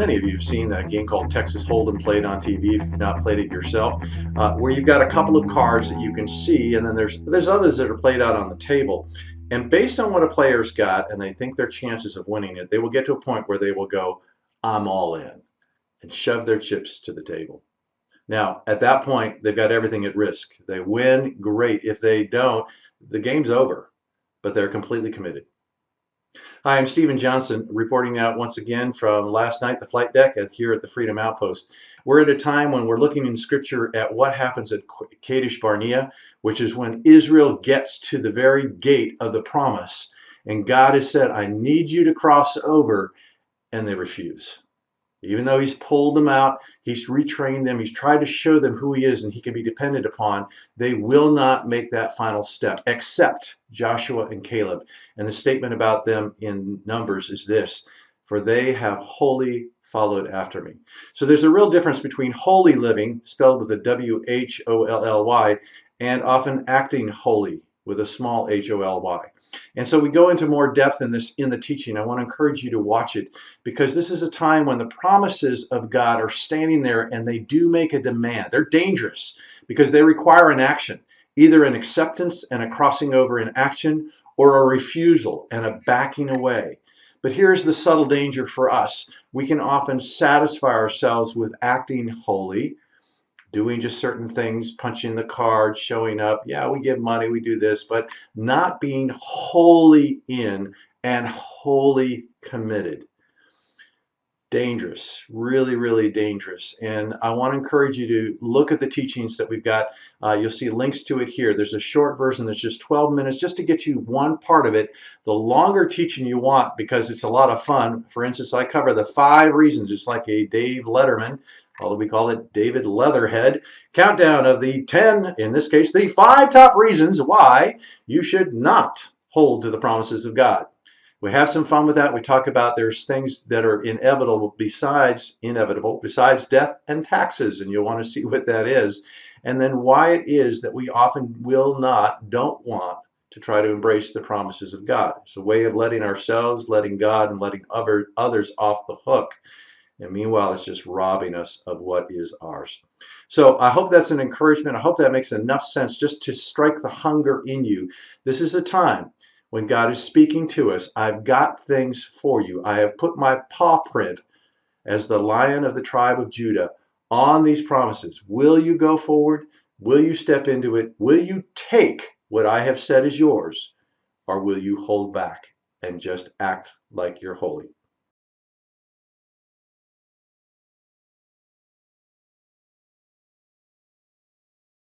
many of you have seen that game called Texas Hold'em played on TV if you've not played it yourself, where you've got a couple of cards that you can see, and then there's others that are played out on the table. And based on what a player's got and they think their chances of winning it, they will get to a point where they will go, I'm all in, and shove their chips to the table. Now, at that point, they've got everything at risk. They win, great. If they don't, the game's over, but they're completely committed. Hi, I'm Stephen Johnson, reporting out once again from last night, the flight deck here at the Freedom Outpost. We're at a time when we're looking in Scripture at what happens at Kadesh Barnea, which is when Israel gets to the very gate of the promise. And God has said, I need you to cross over, and they refuse. Even though he's pulled them out, he's retrained them, he's tried to show them who he is and he can be depended upon, they will not make that final step, except Joshua and Caleb. And the statement about them in Numbers is this: for they have wholly followed after me. So there's a real difference between holy living, spelled with a W-H-O-L-L-Y, and often acting holy with a small H-O-L-Y. And so we go into more depth in the teaching. I want to encourage you to watch it, because this is a time when the promises of God are standing there and they do make a demand. They're dangerous because they require an action, either an acceptance and a crossing over in action, or a refusal and a backing away. But here's the subtle danger for us. We can often satisfy ourselves with acting holy, doing just certain things, punching the card, showing up. Yeah, we give money, we do this, but not being wholly in and wholly committed. Dangerous, really, really dangerous. And I want to encourage you to look at the teachings that we've got. You'll see links to it here. There's a short version that's just 12 minutes just to get you one part of it. The longer teaching you want, because it's a lot of fun. For instance, I cover the 5 reasons. It's like a Dave Letterman, although we call it David Leatherhead, countdown of the 10, in this case, the 5 top reasons why you should not hold to the promises of God. We have some fun with that. We talk about there's things that are inevitable besides death and taxes, and you'll want to see what that is, and then why it is that we often don't want to try to embrace the promises of God. It's a way of letting ourselves, letting God, and letting others off the hook. And meanwhile, it's just robbing us of what is ours. So I hope that's an encouragement. I hope that makes enough sense just to strike the hunger in you. This is a time when God is speaking to us. I've got things for you. I have put my paw print as the Lion of the tribe of Judah on these promises. Will you go forward? Will you step into it? Will you take what I have said is yours? Or will you hold back and just act like you're holy?